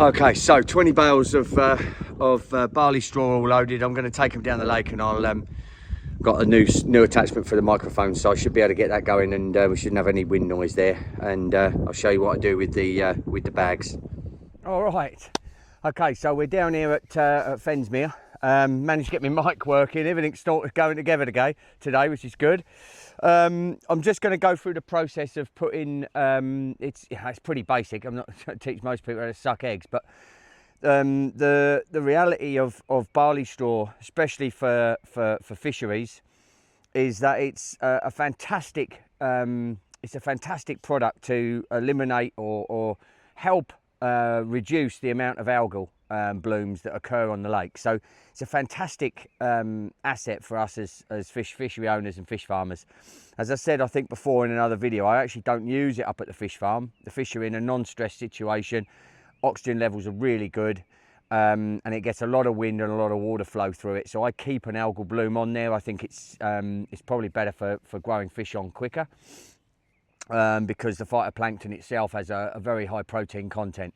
Okay, so 20 bales of barley straw all loaded. I'm going to take them down the lake, and I'll got a new attachment for the microphone, so I should be able to get that going, and we shouldn't have any wind noise there. And I'll show you what I do with the bags. All right. Okay, so we're down here at Fensmere. Managed to get my mic working. Everything's started going together today, which is good. I'm just going to go through the process of putting. It's pretty basic. I'm not trying to teach most people how to suck eggs, but the reality of barley straw, especially for fisheries, is that it's a fantastic product to eliminate or help reduce the amount of algal blooms that occur on the lake. So it's a fantastic asset for us as fishery owners and fish farmers. As I said, I think before in another video, I actually don't use it up at the fish farm. The fish are in a non-stress situation. Oxygen levels are really good, and it gets a lot of wind and a lot of water flow through it. So I keep an algal bloom on there. I think it's probably better for growing fish on quicker, because the phytoplankton itself has a very high protein content.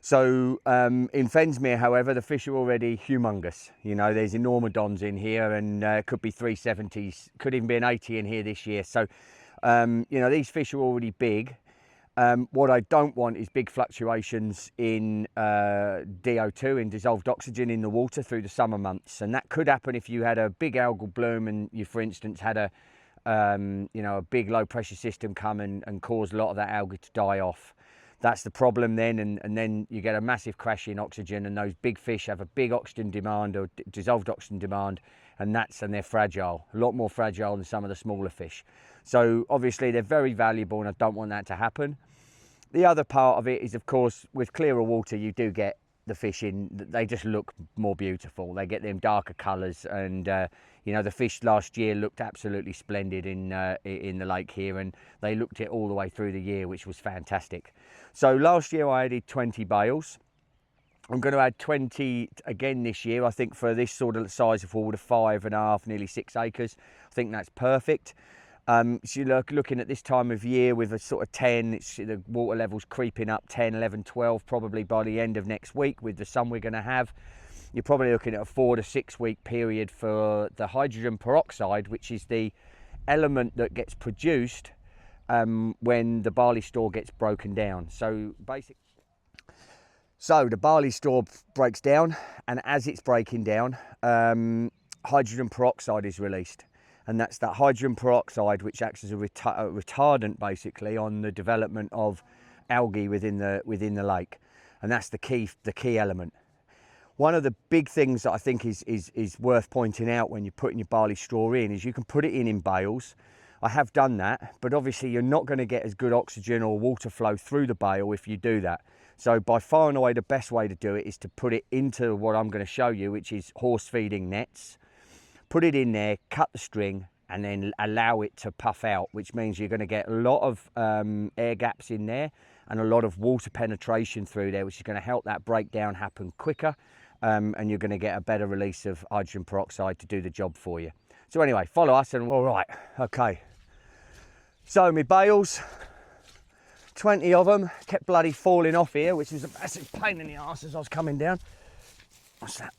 So in Fensmere, however, the fish are already humongous. You know, there's enormodons in here, and could be 370s, could even be an 80 in here this year. So, you know, these fish are already big. What I don't want is big fluctuations in DO2, in dissolved oxygen in the water through the summer months. And that could happen if you had a big algal bloom and you, for instance, had a, you know, a big low pressure system come and cause a lot of that algae to die off. That's the problem then, and then you get a massive crash in oxygen, and those big fish have a big oxygen demand or dissolved oxygen demand, and they're fragile, a lot more fragile than some of the smaller fish. So obviously they're very valuable, and I don't want that to happen. The other part of it is, of course, with clearer water, you do get the fish in, they just look more beautiful. They get them darker colours, and you know, the fish last year looked absolutely splendid in the lake here, and they looked it all the way through the year, which was fantastic. So last year I added 20 bales. I'm going to add 20 again this year. I think for this sort of size of water, 5.5, nearly 6 acres, I think that's perfect. So you're looking at this time of year with a sort of 10, the water levels creeping up 10, 11, 12, probably by the end of next week with the sun we're going to have. You're probably looking at a 4 to 6 week period for the hydrogen peroxide, which is the element that gets produced when the barley straw gets broken down. So the barley straw breaks down, and as it's breaking down, hydrogen peroxide is released. And that's that hydrogen peroxide which acts as a retardant basically on the development of algae within the lake. And that's the key element. One of the big things that I think is worth pointing out when you're putting your barley straw in is you can put it in bales. I have done that, but obviously you're not going to get as good oxygen or water flow through the bale if you do that. So by far and away the best way to do it is to put it into what I'm going to show you, which is horse feeding nets. Put it in there, cut the string, and then allow it to puff out, which means you're going to get a lot of air gaps in there and a lot of water penetration through there, which is going to help that breakdown happen quicker, and you're going to get a better release of hydrogen peroxide to do the job for you. So anyway, follow us, and all right, okay. So my bales, 20 of them, kept bloody falling off here, which was a massive pain in the arse as I was coming down. What's that?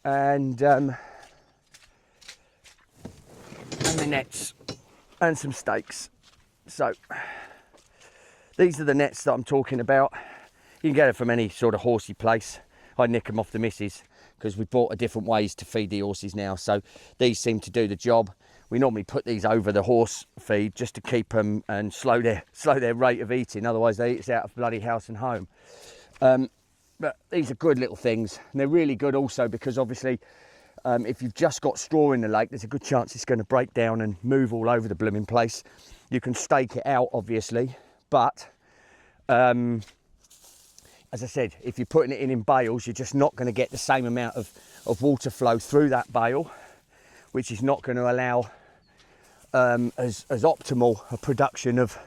And the nets and some stakes. So these are the nets that I'm talking about. You can get it from any sort of horsey place. I nick them off the missus because we bought a different ways to feed the horses now, so these seem to do the job. We normally put these over the horse feed just to keep them and slow their rate of eating, otherwise they eat us out of bloody house and home. But these are good little things, and they're really good also because obviously if you've just got straw in the lake, there's a good chance it's going to break down and move all over the blooming place. You can stake it out obviously, but as I said, if you're putting it in bales, you're just not going to get the same amount of water flow through that bale, which is not going to allow as optimal a production of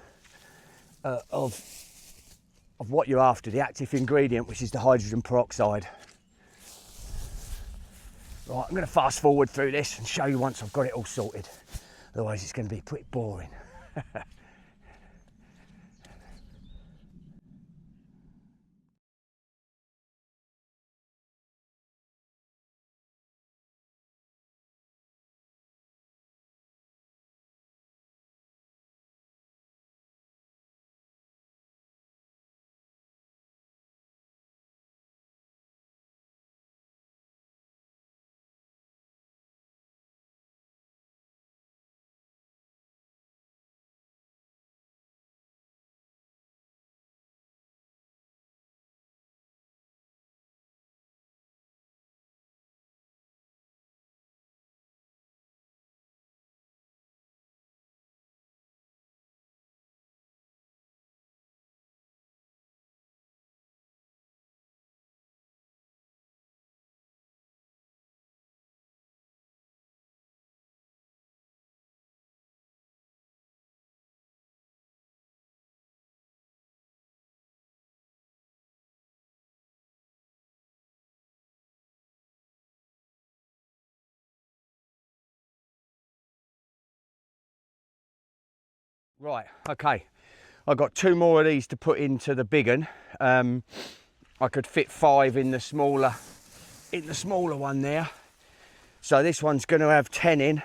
what you're after, the active ingredient, which is the hydrogen peroxide. Right, I'm going to fast forward through this and show you once I've got it all sorted. Otherwise it's going to be pretty boring. Right, okay. I've got 2 more of these to put into the big one. I could fit 5 in the smaller one there. So this one's going to have 10 in.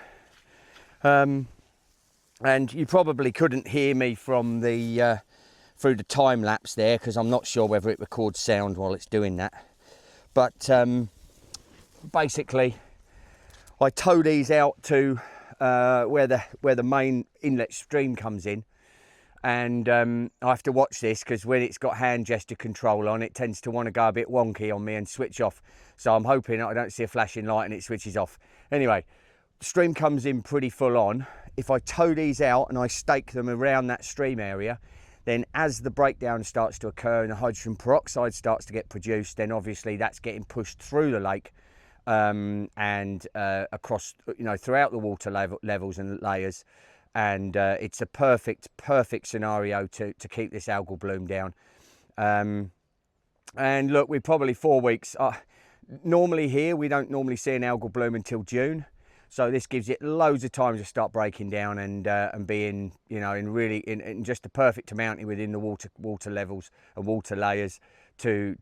And you probably couldn't hear me from the through the time lapse there, because I'm not sure whether it records sound while it's doing that. But basically, I tow these out to where the main inlet stream comes in, and I have to watch this because when it's got hand gesture control on, it tends to want to go a bit wonky on me and switch off. So I'm hoping I don't see a flashing light and it switches off. Anyway, the stream comes in pretty full on. If I tow these out and I stake them around that stream area, then as the breakdown starts to occur and the hydrogen peroxide starts to get produced, then obviously that's getting pushed through the lake and across, throughout the water levels and layers. And it's a perfect scenario to keep this algal bloom down. And look, we're probably 4 weeks. Normally here, we don't normally see an algal bloom until June. So this gives it loads of time to start breaking down and being, in just the perfect amount within the water levels and water layers to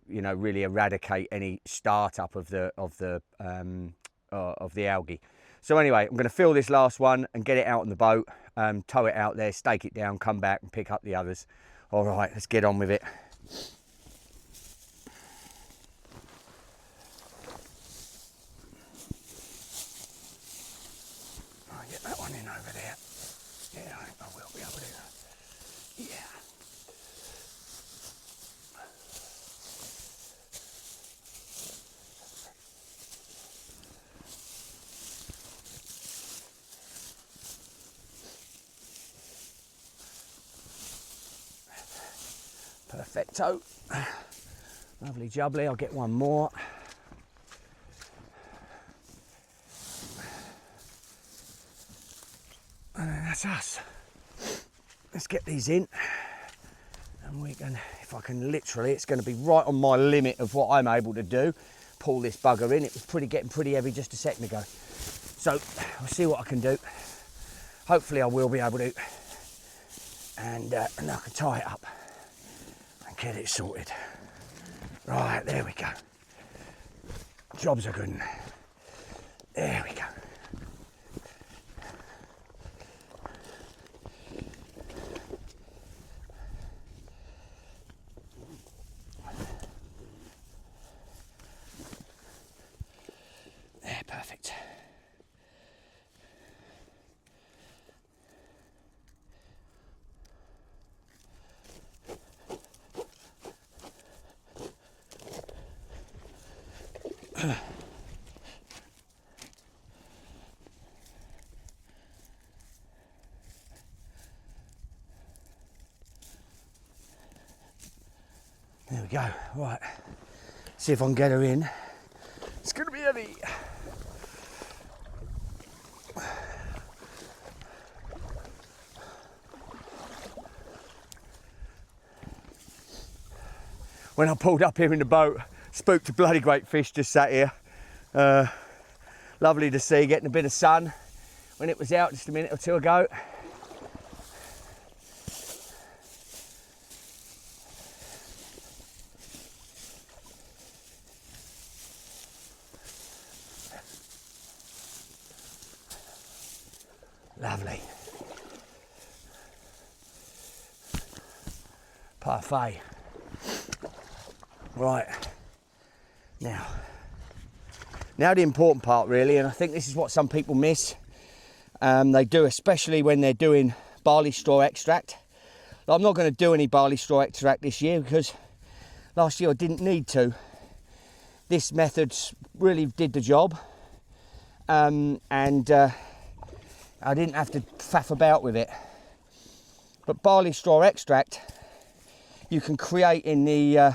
really eradicate any startup of the algae. So anyway, I'm going to fill this last one and get it out on the boat, tow it out there, stake it down, come back and pick up the others. All right, let's get on with it. Get that one in over there. Yeah, I think I will be able to. Yeah. Perfecto. Lovely jubbly. I'll get one more. And that's us. Let's get these in, and we can, if I can literally, it's going to be right on my limit of what I'm able to do. Pull this bugger in. It was getting pretty heavy just a second ago. So I'll see what I can do. Hopefully I will be able to, and I can tie it up and get it sorted. Right, there we go. Jobs are good. There we go. Perfect. There we go. Right. See if I can get her in. It's going to be heavy. When I pulled up here in the boat, spooked a bloody great fish just sat here. Lovely to see, getting a bit of sun when it was out just a minute or two ago. Lovely. Parfait. Right, now the important part really, and I think this is what some people miss, they do, especially when they're doing barley straw extract. I'm not going to do any barley straw extract this year because last year I didn't need to. This method really did the job, and I didn't have to faff about with it. But barley straw extract you can create in the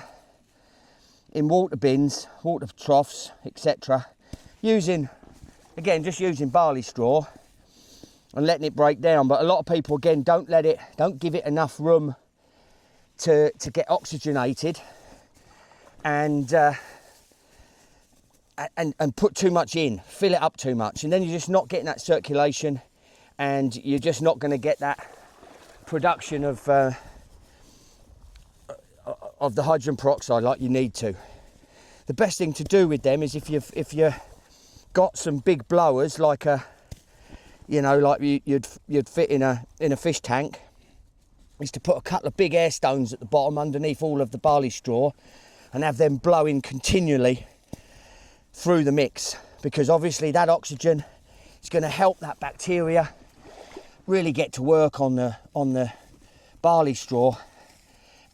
in water bins, water troughs, etc. Using barley straw and letting it break down. But a lot of people again don't give it enough room to get oxygenated and put too much in, fill it up too much, and then you're just not getting that circulation, and you're just not going to get that production of the hydrogen peroxide like you need to. The best thing to do with them is if you've got some big blowers, like like you'd fit in a fish tank, is to put a couple of big air stones at the bottom underneath all of the barley straw and have them blowing continually through the mix, because obviously that oxygen is going to help that bacteria really get to work on the barley straw,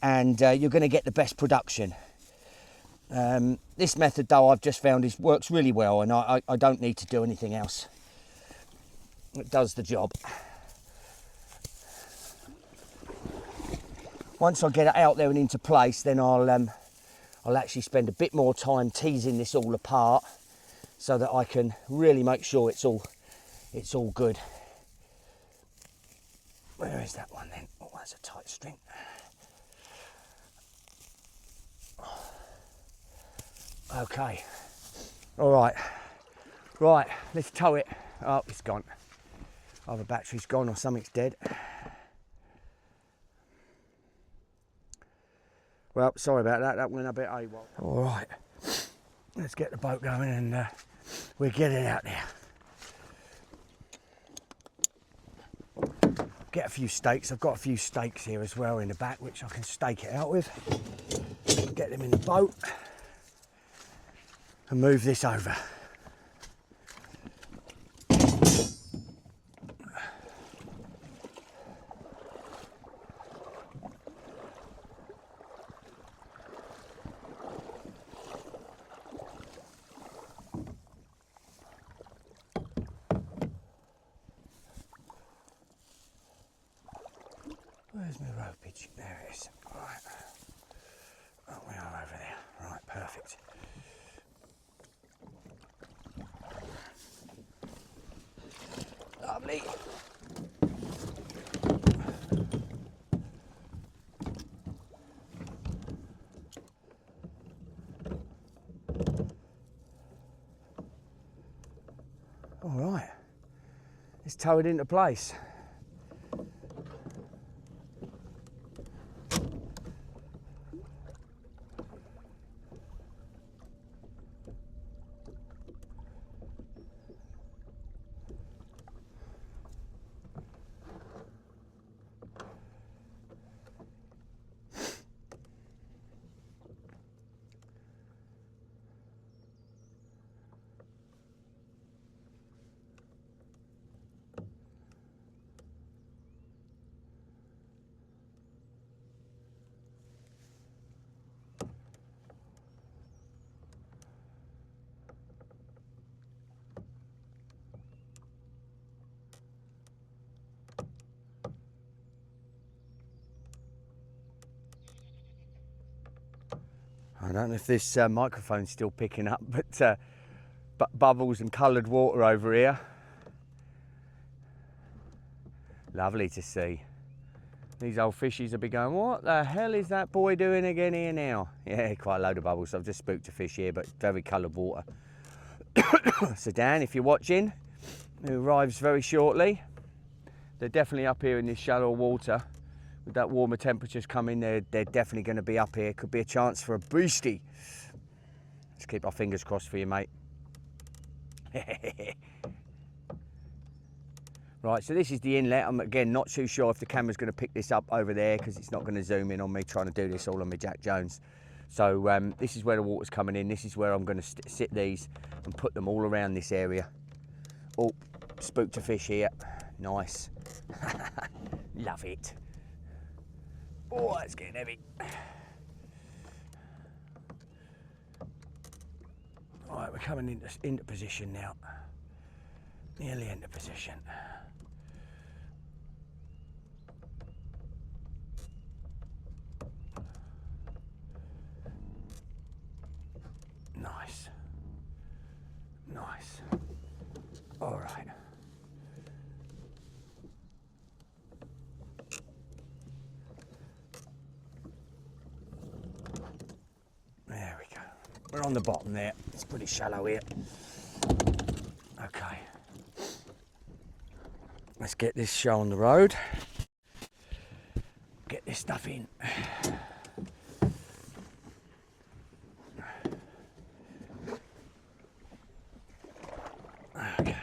and you're going to get the best production. This method, though, I've just found works really well, and I don't need to do anything else. It does the job. Once I get it out there and into place, then I'll actually spend a bit more time teasing this all apart, so that I can really make sure it's all good. Where is that one then? Oh, that's a tight string. Okay. All right. Right, let's tow it. Oh, it's gone. Either battery's gone or something's dead. Well, sorry about that. That went a bit AWOL. All right. Let's get the boat going, and we're getting out there. Get a few stakes. I've got a few stakes here as well in the back, which I can stake it out with. Get them in the boat and move this over. Where's my ropage? There it is. Right. Oh, we are over there. Right, perfect. Lovely. All right. Let's tow it into place. I don't know if this microphone's still picking up, but bubbles and coloured water over here. Lovely to see. These old fishies will be going, what the hell is that boy doing again here now? Yeah, quite a load of bubbles. I've just spooked a fish here, but very coloured water. So Dan, if you're watching, who arrives very shortly, they're definitely up here in this shallow water. With that warmer temperatures coming, they're definitely going to be up here. Could be a chance for a boosty. Let's keep our fingers crossed for you, mate. Right, so this is the inlet. I'm again not too sure if the camera's going to pick this up over there, because it's not going to zoom in on me trying to do this all on my Jack Jones. So this is where the water's coming in. This is where I'm going to sit these and put them all around this area. Oh, spooked a fish here. Nice. Love it. Oh, it's getting heavy. Right, we're coming into position now. Nearly into position. Nice. Nice. All right. There we go. We're on the bottom there. It's pretty shallow here. Okay. Let's get this show on the road. stuff in. Okay.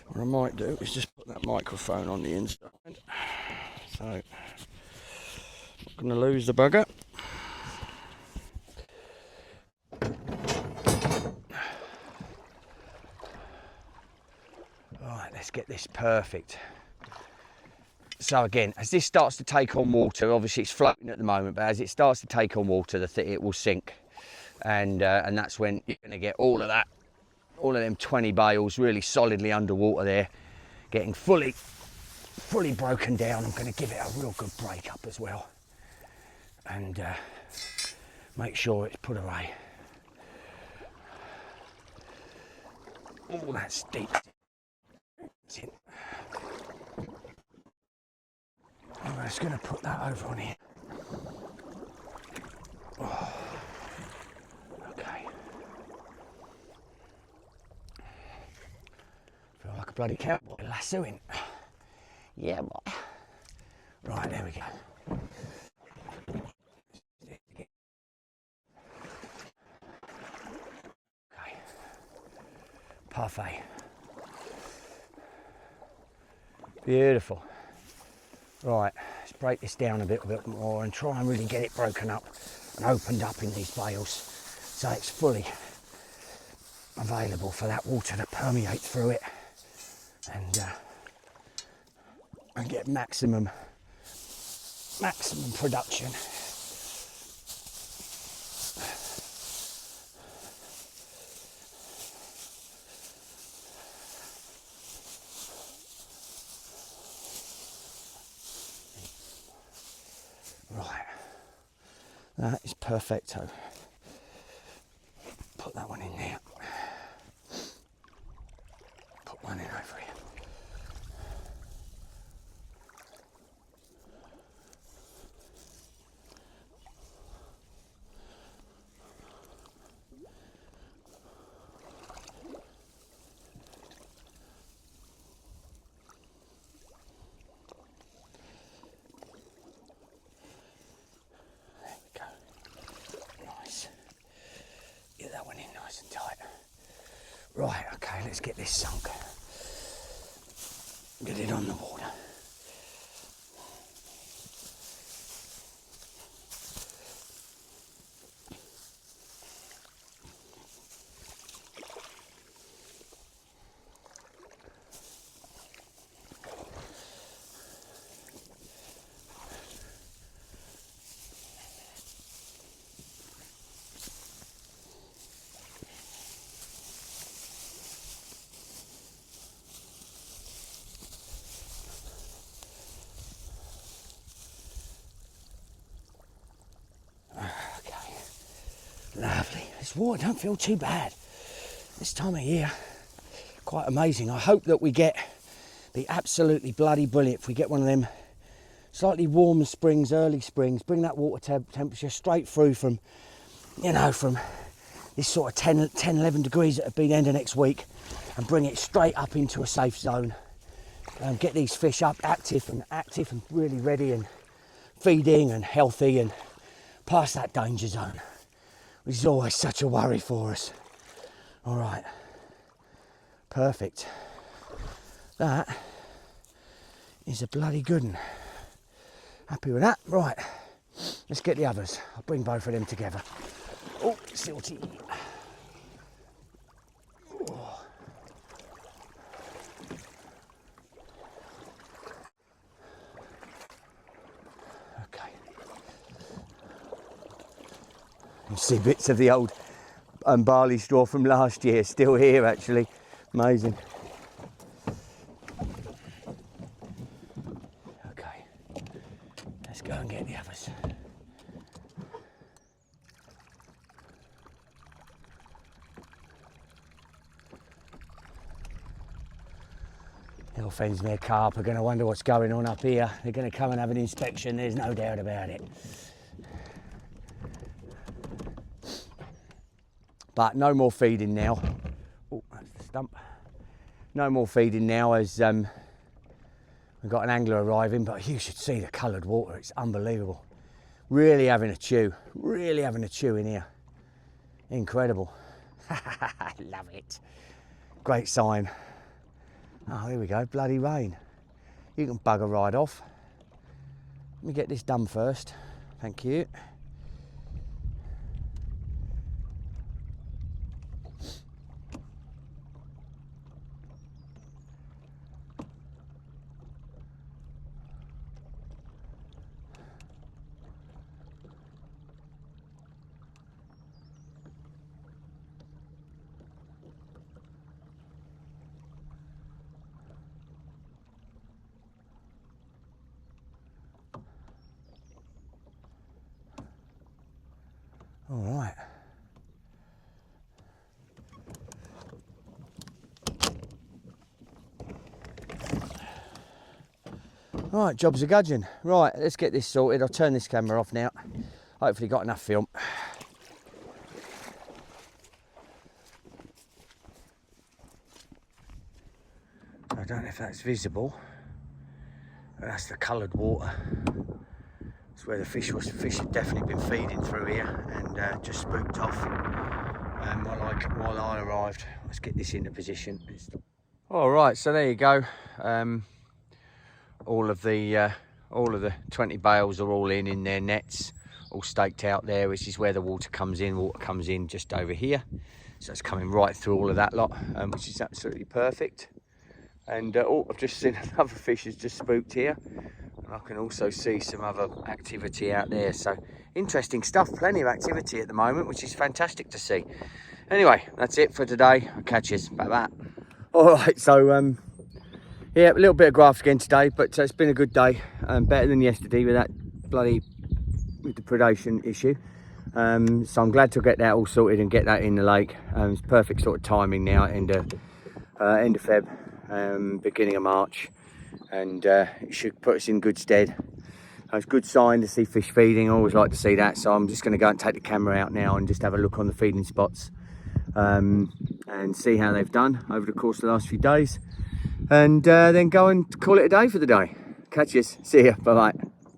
What I might do is just put that microphone on the inside. So, I'm not going to lose the bugger. Right, let's get this perfect. So again, as this starts to take on water, obviously it's floating at the moment, but as it starts to take on water, it will sink. And that's when you're going to get all of that, all of them 20 bales really solidly underwater there, getting fully broken down. I'm going to give it a real good break up as well, and make sure it's put away. All that steep. I'm just going to put that over on here. Oh. Okay. Feel like a bloody cowboy lassoing. Yeah, boy. Right, there we go. Okay. Parfait. Beautiful. Right, let's break this down a bit more and try and really get it broken up and opened up in these bales so it's fully available for that water to permeate through it and get maximum production. Right, that is perfecto. Put that one in there. Put one in over here. Right, okay, let's get this sunk. Get it on the water. Lovely. This water don't feel too bad this time of year. Quite amazing. I hope that we get the absolutely bloody brilliant if we get one of them slightly warmer springs, early springs, bring that water temperature straight through from, you know, from this sort of 10, 11 degrees that have been end of next week, and bring it straight up into a safe zone. Get these fish up active and really ready and feeding and healthy and past that danger zone, which is always such a worry for us. All right, perfect. That is a bloody good one. Happy with that? Right, let's get the others. I'll bring both of them together. Oh, silty. Oh. Okay. You see bits of the old barley straw from last year still here, actually. Amazing. Okay, let's go and get the others. The old Fensmere carp are going to wonder what's going on up here. They're going to come and have an inspection, there's no doubt about it. But no more feeding now. Oh, that's the stump. No more feeding now, as We've got an angler arriving, but you should see the coloured water. It's unbelievable. Really having a chew. Really having a chew in here. Incredible. Love it. Great sign. Oh, here we go. Bloody rain. You can bugger right off. Let me get this done first. Thank you. All right. Right, job's a gudgeon. Right, let's get this sorted. I'll turn this camera off now. Hopefully got enough film. I don't know if that's visible, but that's the coloured water. It's where the fish was. Fish had definitely been feeding through here and just spooked off while I arrived. Let's get this into position. All right, so there you go. All of the 20 bales are all in their nets, all staked out there, which is where the water comes in. Water comes in just over here, so it's coming right through all of that lot, which is absolutely perfect. And oh, I've just seen another fish has just spooked here. I can also see some other activity out there, so interesting stuff. Plenty of activity at the moment, which is fantastic to see. Anyway, that's it for today. I'll catch you. Bye bye. All right, so yeah, a little bit of graft again today, but it's been a good day. Better than yesterday with the predation issue. So I'm glad to get that all sorted and get that in the lake. It's perfect sort of timing now, end of Feb, beginning of March. And it should put us in good stead. It's a good sign to see fish feeding. I always like to see that, so I'm just going to go and take the camera out now and just have a look on the feeding spots and see how they've done over the course of the last few days, and then go and call it a day for the day. Catch you. See ya. Bye bye.